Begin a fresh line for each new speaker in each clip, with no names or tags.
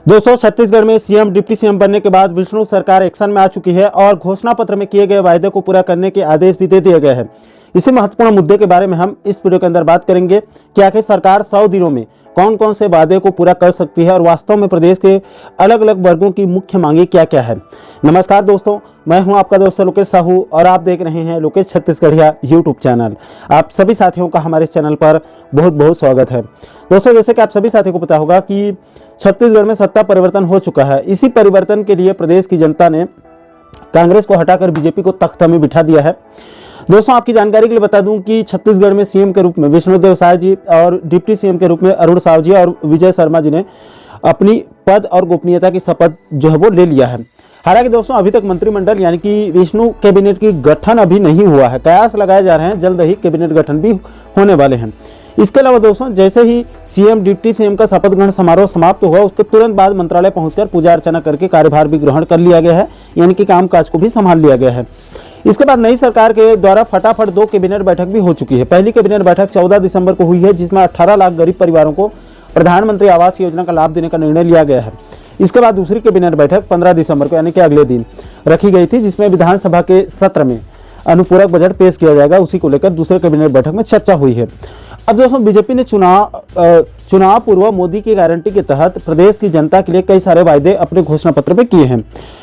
दोस्तों, छत्तीसगढ़ में CM deputy CM बनने के बाद विष्णु सरकार एक्शन में आ चुकी है और घोषणा पत्र में किए गए वायदे को पूरा करने के आदेश भी दे दिए गए हैं। इसी महत्वपूर्ण मुद्दे के बारे में हम इस वीडियो के अंदर बात करेंगे कि आखिर सरकार 100 दिनों में कौन कौन से वादे को पूरा कर सकती है और वास्तव में प्रदेश के अलग अलग वर्गों की मुख्य मांगे क्या क्या है। नमस्कार दोस्तों, मैं हूं आपका दोस्त लोकेश साहू और आप देख रहे हैं लोकेश छत्तीसगढ़िया यूट्यूब चैनल। आप सभी साथियों का हमारे इस चैनल पर बहुत बहुत स्वागत है। दोस्तों, जैसे कि आप सभी साथियों को पता होगा कि छत्तीसगढ़ में सत्ता परिवर्तन हो चुका है। इसी परिवर्तन के लिए प्रदेश की जनता ने कांग्रेस को हटाकर बीजेपी को तख्त में बिठा दिया है। दोस्तों, आपकी जानकारी के लिए बता दूं कि छत्तीसगढ़ में सीएम के रूप में विष्णुदेव साय जी और डिप्टी सीएम के रूप में अरुण साव जी और विजय शर्मा जी ने अपनी पद और गोपनीयता की शपथ जो है वो ले लिया है। हालांकि दोस्तों, अभी तक मंत्रिमंडल यानी कि विष्णु कैबिनेट की गठन अभी नहीं हुआ है। कयास लगाए जा रहे हैं, जल्द ही कैबिनेट गठन भी होने वाले हैं। इसके अलावा दोस्तों, जैसे ही सीएम डिप्टी सीएम का शपथ ग्रहण समारोह समाप्त हुआ, उसके तुरंत बाद मंत्रालय पहुंचकर पूजा अर्चना करके कार्यभार भी ग्रहण कर लिया गया है, यानी कि कामकाज को भी संभाल लिया गया है। इसके बाद नई सरकार के द्वारा फटाफट 2 कैबिनेट बैठक भी हो चुकी है। पहली कैबिनेट बैठक 14 दिसंबर को हुई है, जिसमें 18 लाख गरीब परिवारों को प्रधानमंत्री आवास योजना का लाभ देने का निर्णय लिया गया है। इसके बाद दूसरी कैबिनेट बैठक 15 दिसंबर को यानी कि अगले दिन रखी गई थी, जिसमें विधानसभा के सत्र में अनुपूरक बजट पेश किया जाएगा। उसी को लेकर दूसरे कैबिनेट बैठक में चर्चा हुई है। अब दोस्तों, बीजेपी ने चुनाव पूर्व मोदी की गारंटी के तहत प्रदेश की जनता के लिए कई सारे वायदे अपने घोषणा पत्र में किए हैं।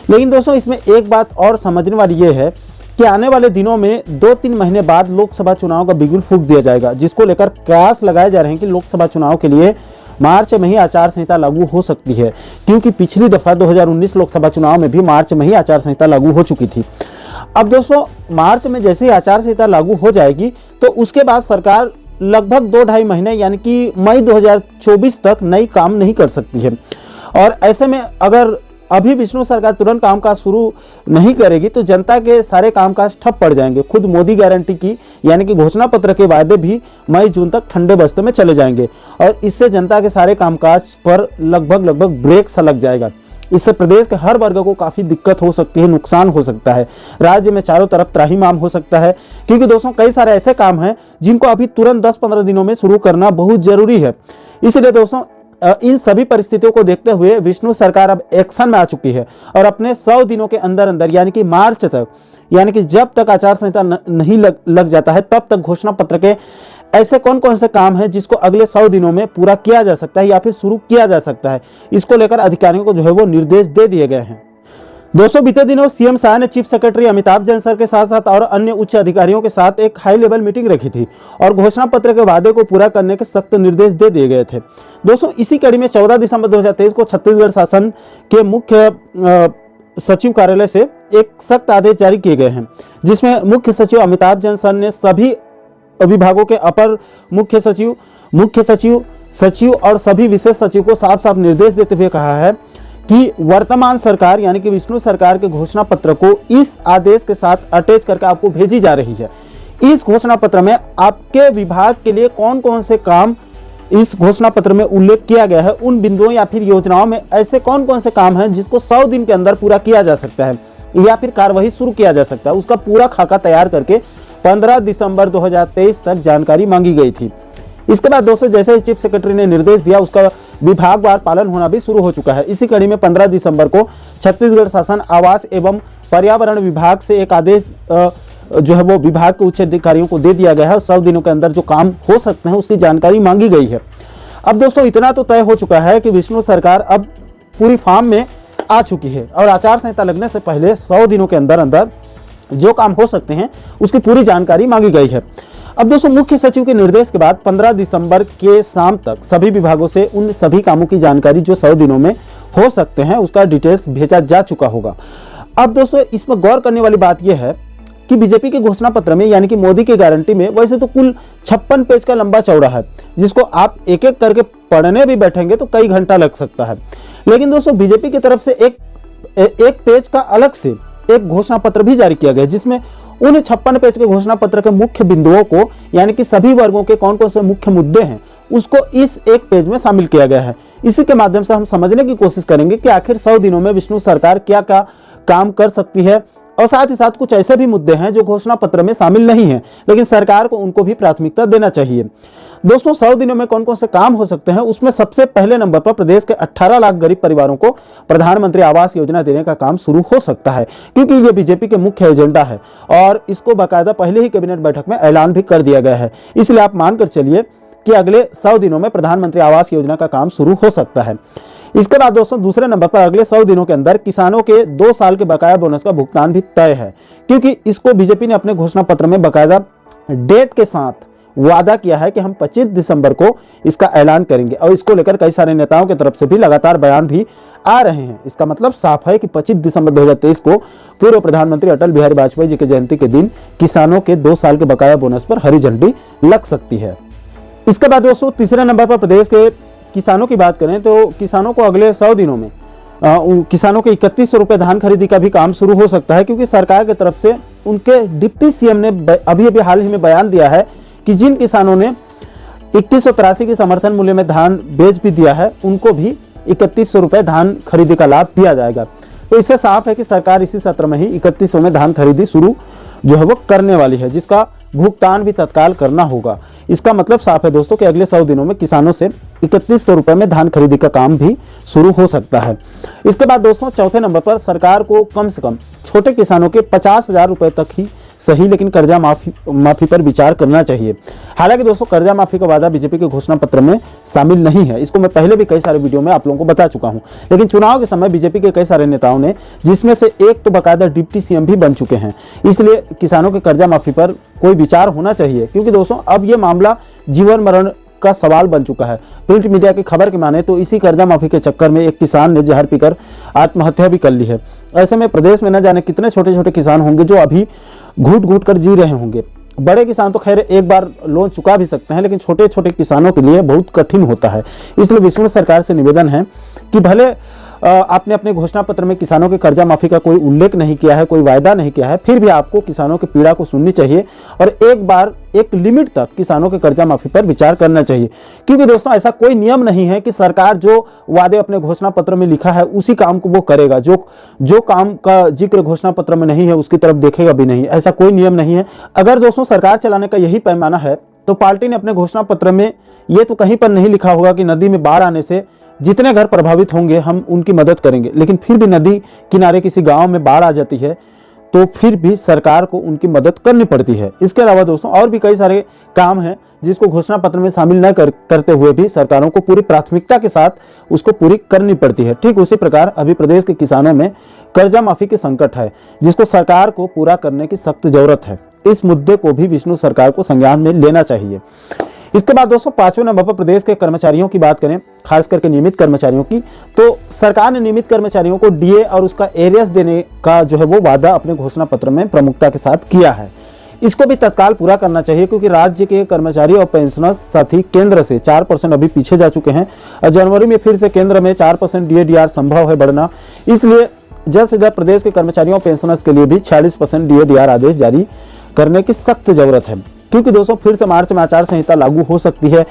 लेकिन दोस्तों, इसमें एक बात और समझने वाली ये है कि आने वाले दिनों में 2-3 महीने बाद लोकसभा चुनाव का बिगुल फूंक दिया जाएगा, जिसको लेकर कयास लगाए जा रहे हैं कि लोकसभा चुनाव के लिए मार्च में ही आचार संहिता लागू हो सकती है, क्योंकि पिछली दफा 2019 लोकसभा चुनाव में भी मार्च में ही आचार संहिता लागू हो चुकी थी। अब दोस्तों, मार्च में जैसे ही आचार संहिता लागू हो जाएगी तो उसके बाद सरकार लगभग 2-2.5 महीने यानी कि मई 2024 तक नई काम नहीं कर सकती है। और ऐसे में अगर अभी विष्णु सरकार तुरंत कामकाज शुरू नहीं करेगी तो जनता के सारे कामकाज ठप पड़ जाएंगे। खुद मोदी गारंटी की यानी कि घोषणा पत्र के वायदे भी मई जून तक ठंडे बस्ते में चले जाएंगे और इससे जनता के सारे कामकाज पर लगभग ब्रेक सा लग जाएगा। इससे प्रदेश के हर वर्ग को काफ़ी दिक्कत हो सकती है, नुकसान हो सकता है। राज्य में चारों तरफ त्राहिमाम हो सकता है, क्योंकि दोस्तों कई सारे ऐसे काम हैं जिनको अभी तुरंत 10-15 दिनों में शुरू करना बहुत जरूरी है। इसलिए दोस्तों, इन सभी परिस्थितियों को देखते हुए विष्णु सरकार अब एक्शन में आ चुकी है और अपने 100 दिनों के अंदर अंदर यानी कि मार्च तक, यानी कि जब तक आचार संहिता नहीं लग जाता है तब तक घोषणा पत्र के ऐसे कौन कौन से काम हैं जिसको अगले 100 दिनों में पूरा किया जा सकता है या फिर शुरू किया जा सकता है, इसको लेकर अधिकारियों को जो है वो निर्देश दे दिए गए हैं। दोस्तों, बीते दिनों सीएम शाह ने chief secretary Amitabh Jain sir के साथ साथ और अन्य उच्च अधिकारियों के साथ एक हाई लेवल मीटिंग रखी थी और घोषणा पत्र के वादे को पूरा करने के सख्त निर्देश दे दिए गए थे। दोस्तों, इसी कड़ी में 14 दिसंबर 2023 को छत्तीसगढ़ शासन के मुख्य सचिव कार्यालय से एक सख्त आदेश जारी किए गए हैं, जिसमें मुख्य सचिव अमिताभ जैन सर ने सभी विभागों के अपर मुख्य सचिव, सचिव और सभी विशेष सचिव को साफ साफ निर्देश देते हुए कहा है कि वर्तमान सरकार यानी कि विष्णु सरकार के घोषणा पत्र को इस आदेश के साथ अटैच करके आपको भेजी जा रही है। इस घोषणा पत्र में आपके विभाग के लिए कौन कौन से काम इस घोषणा पत्र में उल्लेख किया गया है, उन बिंदुओं या फिर योजनाओं में ऐसे कौन कौन से काम हैं जिसको 100 दिन के अंदर पूरा किया जा सकता है या फिर कार्यवाही शुरू किया जा सकता है, उसका पूरा खाका तैयार करके 15 दिसंबर 2023 तक जानकारी मांगी गई थी। इसके बाद दोस्तों, जैसे ही चीफ सेक्रेटरी ने निर्देश दिया उसका विभागवार पालन होना भी शुरू हो चुका है। इसी कड़ी में 15 दिसंबर को छत्तीसगढ़ शासन आवास एवं पर्यावरण विभाग से एक आदेश जो है वो विभाग के उच्च अधिकारियों को दे दिया गया है और 100 दिनों के अंदर जो काम हो सकते हैं उसकी जानकारी मांगी गई है। अब दोस्तों, इतना तो तय हो चुका है कि विष्णु सरकार अब पूरी फॉर्म में आ चुकी है और आचार संहिता लगने से पहले 100 दिनों के अंदर अंदर जो काम हो सकते हैं उसकी पूरी जानकारी मांगी गई है। अब दोस्तों, मुख्य सचिव के निर्देश के बाद 15 दिसंबर के शाम तक सभी विभागों से उन सभी कामों की जानकारी जो 100 दिनों में हो सकते हैं उसका डिटेल्स भेजा जा चुका होगा। अब दोस्तों, इसमें गौर करने वाली बात यह है कि बीजेपी के घोषणा पत्र में यानी कि मोदी की गारंटी में वैसे तो कुल 56 पेज का लंबा चौड़ा है, जिसको आप एक एक करके पढ़ने भी बैठेंगे तो कई घंटा लग सकता है। लेकिन दोस्तों, बीजेपी की तरफ से एक पेज का अलग से एक घोषणा पत्र भी जारी किया गया, जिसमें उन 56 पेज के घोषणा पत्र के मुख्य बिंदुओं को यानी कि सभी वर्गों के कौन कौन से मुख्य मुद्दे हैं उसको इस एक पेज में शामिल किया गया है। इसी के माध्यम से हम समझने की कोशिश करेंगे कि आखिर 100 दिनों में विष्णु सरकार क्या क्या काम कर सकती है और साथ ही साथ कुछ ऐसे भी मुद्दे हैं जो घोषणा पत्र में शामिल नहीं हैं, लेकिन सरकार को उनको भी प्राथमिकता देना चाहिए। दोस्तों 100 दिनों में कौन कौन से काम हो सकते हैं, उसमें सबसे पहले नंबर पर प्रदेश के 18 लाख गरीब परिवारों को प्रधानमंत्री आवास योजना देने का काम शुरू हो सकता है, क्योंकि ये बीजेपी के मुख्य एजेंडा है और इसको बाकायदा पहले ही कैबिनेट बैठक में ऐलान भी कर दिया गया है। इसलिए आप मानकर चलिए कि अगले 100 दिनों में प्रधानमंत्री आवास योजना का काम शुरू हो सकता है। इसके बाद दोस्तों दूसरे नंबर पर अगले 100 दिनों के अंदर किसानों के 2 साल के बकाया बोनस का भुगतान भी तय है, क्योंकि इसको बीजेपी ने अपने घोषणा पत्र में बकायदा डेट के साथ वादा किया है कि हम 25 दिसंबर को इसका ऐलान करेंगे और इसको लेकर कई सारे नेताओं की तरफ से भी लगातार बयान भी आ रहे हैं। इसका मतलब साफ है कि 25 दिसंबर 2023 को पूर्व प्रधानमंत्री अटल बिहारी वाजपेयी जी की जयंती के दिन किसानों के 2 साल के बकाया बोनस पर हरी झंडी लग सकती है। इसके बाद दोस्तों तीसरे नंबर पर प्रदेश के किसानों की बात करें तो किसानों को अगले 100 दिनों में किसानों के 3100 रुपये धान खरीदी का भी काम शुरू हो सकता है, क्योंकि सरकार की तरफ से उनके डिप्टी सीएम ने अभी हाल ही में बयान दिया है कि जिन किसानों ने 2183 की समर्थन मूल्य में धान बेच भी दिया है उनको भी 3100 रुपये धान खरीदी का लाभ दिया जाएगा। तो इससे साफ है कि सरकार इसी सत्र में ही 3100 में धान खरीदी शुरू जो है वो करने वाली है, जिसका भुगतान भी तत्काल करना होगा। इसका मतलब साफ है दोस्तों कि अगले 100 दिनों में किसानों से 3100 रुपये में धान खरीदी का काम भी शुरू हो सकता है। इसके बाद दोस्तों चौथे नंबर पर सरकार को कम से कम छोटे किसानों के 50,000 रुपये तक ही सही लेकिन कर्जा माफी पर विचार करना चाहिए। हालांकि दोस्तों कर्जा माफी का वादा बीजेपी के घोषणा पत्र में शामिल नहीं है, इसको मैं पहले भी कई सारे वीडियो में आप लोगों को बता चुका हूं। लेकिन चुनाव के समय बीजेपी के कई सारे नेताओं ने, जिसमें से एक तो बाकायदा डिप्टी सीएम भी बन चुके हैं, इसलिए किसानों के कर्जा माफी पर कोई विचार होना चाहिए, क्योंकि दोस्तों अब ये मामला जीवन मरण का सवाल बन चुका है। प्रिंट मीडिया की खबर के माने तो इसी कर्जा माफी के चक्कर में एक किसान ने जहर पीकर आत्महत्या भी कर ली है। ऐसे में प्रदेश में न जाने कितने छोटे छोटे किसान होंगे जो अभी घूट घूट कर जी रहे होंगे। बड़े किसान तो खैर एक बार लोन चुका भी सकते हैं, लेकिन छोटे छोटे किसानों के लिए बहुत कठिन होता है। इसलिए विष्णु सरकार से निवेदन है कि भले आपने अपने घोषणा पत्र में किसानों के कर्जा माफी का कोई उल्लेख नहीं किया है, कोई वायदा नहीं किया है, फिर भी आपको किसानों की पीड़ा को सुननी चाहिए और एक बार एक लिमिट तक किसानों के कर्जा माफी पर विचार करना चाहिए। क्योंकि दोस्तों ऐसा कोई नियम नहीं है कि सरकार जो वादे अपने घोषणा पत्र में लिखा है उसी काम को वो करेगा, जो काम का जिक्र घोषणा पत्र में नहीं है उसकी तरफ देखेगा भी नहीं, ऐसा कोई नियम नहीं है। अगर दोस्तों सरकार चलाने का यही पैमाना है तो पार्टी ने अपने घोषणा पत्र में ये तो कहीं पर नहीं लिखा होगा कि नदी में बाढ़ आने से जितने घर प्रभावित होंगे हम उनकी मदद करेंगे, लेकिन फिर भी नदी किनारे किसी गांव में बाढ़ आ जाती है तो फिर भी सरकार को उनकी मदद करनी पड़ती है। इसके अलावा दोस्तों और भी कई सारे काम हैं जिसको घोषणा पत्र में शामिल न करते हुए भी सरकारों को पूरी प्राथमिकता के साथ उसको पूरी करनी पड़ती है। ठीक उसी प्रकार अभी प्रदेश के किसानों में कर्जा माफी के संकट है, जिसको सरकार को पूरा करने की सख्त जरूरत है। इस मुद्दे को भी विष्णु सरकार को संज्ञान में लेना चाहिए। इसके बाद दोस्तों 5वें नंबर पर प्रदेश के कर्मचारियों की बात करें, खास करके नियमित कर्मचारियों की, तो सरकार ने नियमित कर्मचारियों को डीए और उसका एरियर्स देने का जो है वो वादा अपने घोषणा पत्र में प्रमुखता के साथ किया है। इसको भी तत्काल पूरा करना चाहिए, क्योंकि राज्य के कर्मचारी और पेंशनर्स साथ ही केंद्र से 4% अभी पीछे जा चुके हैं और जनवरी में फिर से केंद्र में 4% डीए संभव है बढ़ना। इसलिए जल्द से जल्द प्रदेश के कर्मचारियों और पेंशनर्स के लिए भी 46% डीए आदेश जारी करने की सख्त जरूरत है, क्योंकि दोस्तों फिर से मार्च में आचार संहिता लागू हो सकती है।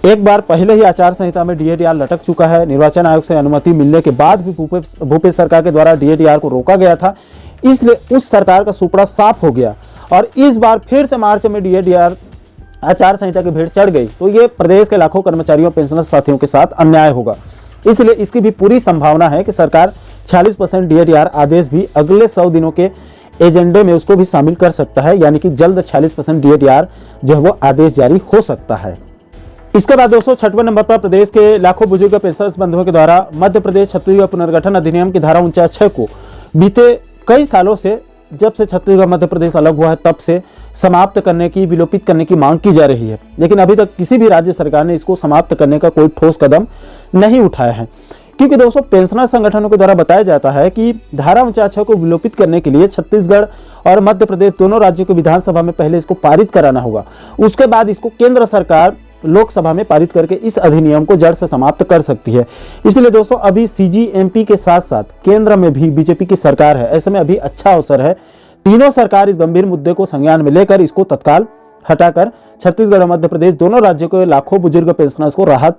एक बार पहले ही आचार संहिता में डीएडीआर लटक चुका है। निर्वाचन आयोग से अनुमति मिलने के बाद भी भूपेश सरकार के द्वारा डीएडीआर को रोका गया था, इसलिए उस सरकार का सुपड़ा साफ हो गया और इस बार फिर से मार्च में डीएडीआर आचार संहिता की भेंट चढ़ गई तो ये प्रदेश के लाखों कर्मचारियों पेंशनर साथियों के साथ अन्याय होगा। इसलिए इसकी भी पूरी संभावना है कि सरकार 46% डीएडीआर आदेश भी अगले 100 दिनों के एजेंडे में उसको भी शामिल कर सकता है, यानी कि जल्द 46% डीएडीआर जो है वो आदेश जारी हो सकता है। इसके बाद दोस्तों 6वें नंबर पर प्रदेश के लाखों बुजुर्ग पेंशनर्स बंधुओं के द्वारा मध्य प्रदेश छत्तीसगढ़ पुनर्गठन अधिनियम की धारा 49(6) को बीते कई सालों से, जब से छत्तीसगढ़ मध्य प्रदेश अलग हुआ है तब से समाप्त करने की, विलोपित करने की मांग की जा रही है, लेकिन अभी तक किसी भी राज्य सरकार ने इसको समाप्त करने का कोई ठोस कदम नहीं उठाया है। क्योंकि दोस्तों पेंशनर संगठनों के द्वारा बताया जाता है कि धारा 49(6) को विलोपित करने के लिए छत्तीसगढ़ और मध्य प्रदेश दोनों राज्यों की विधानसभा में पहले इसको पारित कराना होगा, उसके बाद इसको केंद्र सरकार लोकसभा में पारित करके इस अधिनियम को जड़ से समाप्त कर सकती है। इसलिए दोस्तों अभी सीजीएमपी के साथ साथ केंद्र में भी बीजेपी की सरकार है, ऐसे में अभी अच्छा अवसर है तीनों सरकार इस गंभीर मुद्दे को संज्ञान में लेकर इसको तत्काल हटाकर छत्तीसगढ़ और मध्य प्रदेश दोनों राज्यों के लाखों बुजुर्ग पेंशनर्स को राहत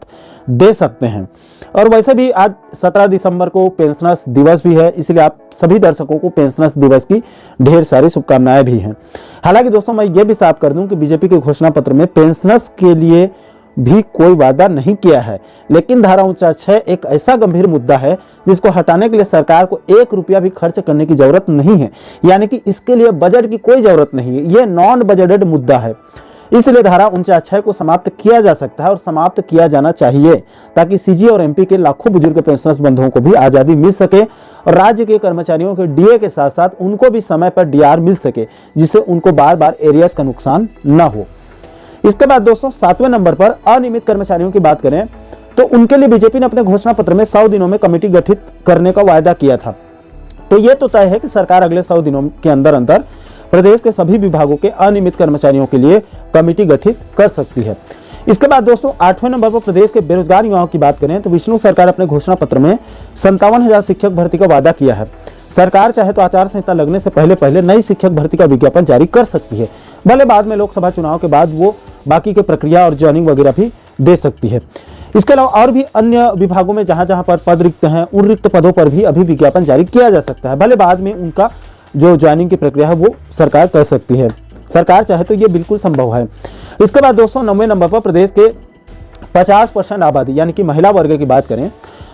दे सकते हैं। और वैसे भी आज 17 दिसंबर को पेंशनर्स दिवस भी है, इसलिए आप सभी दर्शकों को पेंशनर्स दिवस की ढेर सारी शुभकामनाएं भी हैं। हालांकि दोस्तों मैं ये भी साफ कर दूं कि बीजेपी के घोषणा पत्र में पेंशनर्स के लिए भी कोई वादा नहीं किया है, लेकिन धारा 49 एक ऐसा गंभीर मुद्दा है जिसको हटाने के लिए सरकार को 1 रुपया भी खर्च करने की जरूरत नहीं है, यानी कि इसके लिए बजट की कोई जरूरत नहीं है। यह नॉन बजटेड मुद्दा है, इसलिए धारा 49 को समाप्त किया जा सकता है और समाप्त किया जाना चाहिए, ताकि सीजी और एमपी के लाखों बुजुर्ग पेंशनर्स बंधुओं को भी आजादी मिल सके और राज्य के कर्मचारियों के डीए के साथ साथ उनको भी समय पर डीआर मिल सके, जिससे उनको बार बार एरियर्स का नुकसान न हो। इसके बाद दोस्तों 7वें नंबर पर अनियमित कर्मचारियों की बात करें तो उनके लिए बीजेपी ने अपने घोषणा पत्र में 100 दिनों में कमेटी गठित करने का वायदा किया था। तो यह तो तय है कि सरकार अगले 100 दिनों के अंदर अंदर प्रदेश के सभी विभागों के अनियमित कर्मचारियों के लिए कमेटी गठित कर सकती है। इसके बाद दोस्तों 8वें नंबर पर प्रदेश के बेरोजगार युवाओं की बात करें तो विष्णु सरकार अपने घोषणा पत्र में 57,000 शिक्षक भर्ती का वादा किया है। सरकार चाहे तो आचार संहिता लगने से पहले नई शिक्षक भर्ती का विज्ञापन जारी कर सकती है, भले बाद में लोकसभा चुनाव के बाद वो बाकी के प्रक्रिया और ज्वाइनिंग वगैरह भी दे सकती है। इसके अलावा और भी अन्य विभागों में जहां जहां पर पद रिक्त हैं उन रिक्त पदों पर भी अभी विज्ञापन जारी किया जा सकता है, भले बाद में उनका जो ज्वाइनिंग की प्रक्रिया है वो सरकार कर सकती है। सरकार चाहे तो ये बिल्कुल संभव है। इसके बाद दोस्तों 9वें नंबर पर प्रदेश के 50% आबादी यानी कि महिला वर्ग की बात करें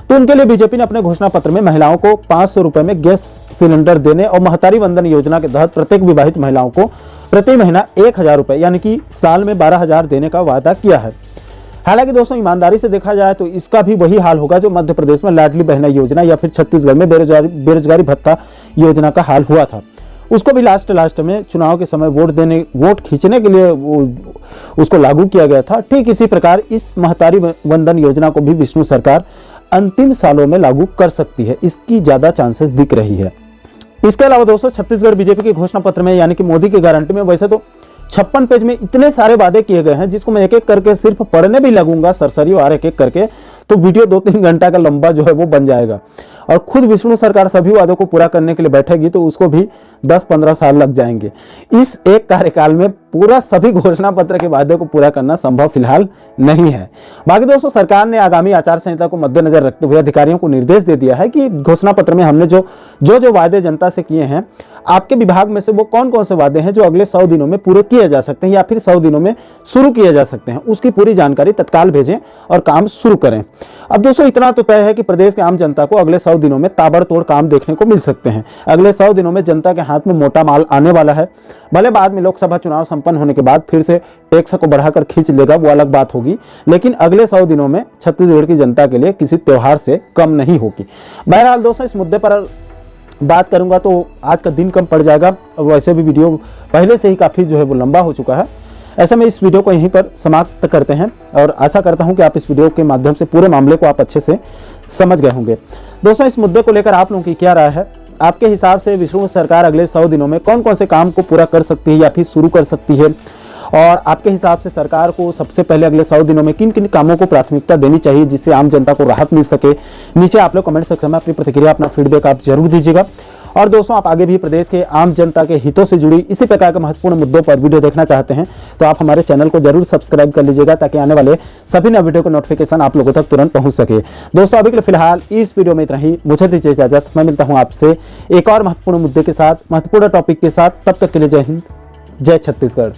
तो उनके लिए बीजेपी ने अपने घोषणा पत्र में महिलाओं को 500 रुपए में गैस सिलेंडर देने और महतारी वंदन योजना के तहत प्रत्येक विवाहित महिलाओं को प्रति महीना 1,000 रुपए यानी कि साल में 12,000 देने का वादा किया है। हालांकि दोस्तों ईमानदारी से देखा जाए तो इसका भी वही हाल होगा जो मध्य प्रदेश में लाडली बहना योजना या फिर छत्तीसगढ़ में बेरोजगारी भत्ता योजना का हाल हुआ था। उसको भी लास्ट में चुनाव के समय वोट खींचने के लिए उसको लागू किया गया था। ठीक इसी प्रकार इस महतारी वंदन योजना को भी विष्णु सरकार अंतिम सालों में लागू कर सकती है, इसकी ज्यादा चांसेस दिख रही है। इसके अलावा दोस्तों छत्तीसगढ़ बीजेपी के घोषणा पत्र में यानी कि मोदी की गारंटी में वैसे तो 56 पेज में इतने सारे वादे किए गए हैं जिसको मैं एक एक करके सिर्फ पढ़ने भी लगूंगा सरसरीवार एक एक करके तो वीडियो 2-3 घंटा का लंबा जो है वो बन जाएगा और खुद विष्णु सरकार सभी वादों को पूरा करने के लिए बैठेगी तो उसको भी 10-15 साल लग जाएंगे। इस एक कार्यकाल में पूरा सभी घोषणा पत्र के वादे को पूरा करना संभव फिलहाल नहीं है। बाकी दोस्तों सरकार ने आगामी आचार संहिता को मद्देनजर रखते हुए अधिकारियों को निर्देश दे दिया है कि घोषणा पत्र में हमने जो वादे जनता से किए हैं आपके विभाग में से वो कौन कौन से वादे हैं जो अगले 100 दिनों में पूरे किए जा सकते हैं या फिर 100 दिनों में शुरू किए जा सकते हैं, उसकी पूरी जानकारी तत्काल भेजें और काम शुरू करें। अब दोस्तों इतना तो तय है कि प्रदेश के आम जनता को अगले 100 दिनों में ताबड़तोड़ काम देखने को मिल सकते हैं। अगले 100 दिनों में जनता के हाथ में मोटा माल आने वाला है, भले बाद में लोकसभा चुनाव संपन्न होने के बाद फिर से टैक्स को बढ़ाकर खींच लेगा, वो अलग बात होगी, लेकिन अगले 100 दिनों में छत्तीसगढ़ की जनता के लिए किसी त्योहार से कम नहीं होगी। बहरहाल दोस्तों इस मुद्दे पर बात करूंगा तो आज का दिन कम पड़ जाएगा और वैसे भी वीडियो पहले से ही काफ़ी जो है वो लंबा हो चुका है। ऐसे में इस वीडियो को यहीं पर समाप्त करते हैं और आशा करता हूं कि आप इस वीडियो के माध्यम से पूरे मामले को आप अच्छे से समझ गए होंगे। दोस्तों इस मुद्दे को लेकर आप लोगों की क्या राय है? आपके हिसाब से विष्णु सरकार अगले 100 दिनों में कौन कौन से काम को पूरा कर सकती है या फिर शुरू कर सकती है, और आपके हिसाब से सरकार को सबसे पहले अगले 100 दिनों में किन किन कामों को प्राथमिकता देनी चाहिए जिससे आम जनता को राहत मिल सके? नीचे आप लोग कमेंट सेक्शन में अपनी प्रतिक्रिया अपना फीडबैक आप जरूर दीजिएगा। और दोस्तों आप आगे भी प्रदेश के आम जनता के हितों से जुड़ी इसी प्रकार के महत्वपूर्ण मुद्दों पर वीडियो देखना चाहते हैं तो आप हमारे चैनल को जरूर सब्सक्राइब कर लीजिएगा ताकि आने वाले सभी नए वीडियो का नोटिफिकेशन आप लोगों तक तुरंत पहुंच सके। दोस्तों अभी के लिए फिलहाल इस वीडियो में इतना ही, मुझे दीजिए इजाजत। मैं मिलता हूं आपसे एक और महत्वपूर्ण मुद्दे के साथ, महत्वपूर्ण टॉपिक के साथ। तब तक के लिए जय हिंद, जय छत्तीसगढ़।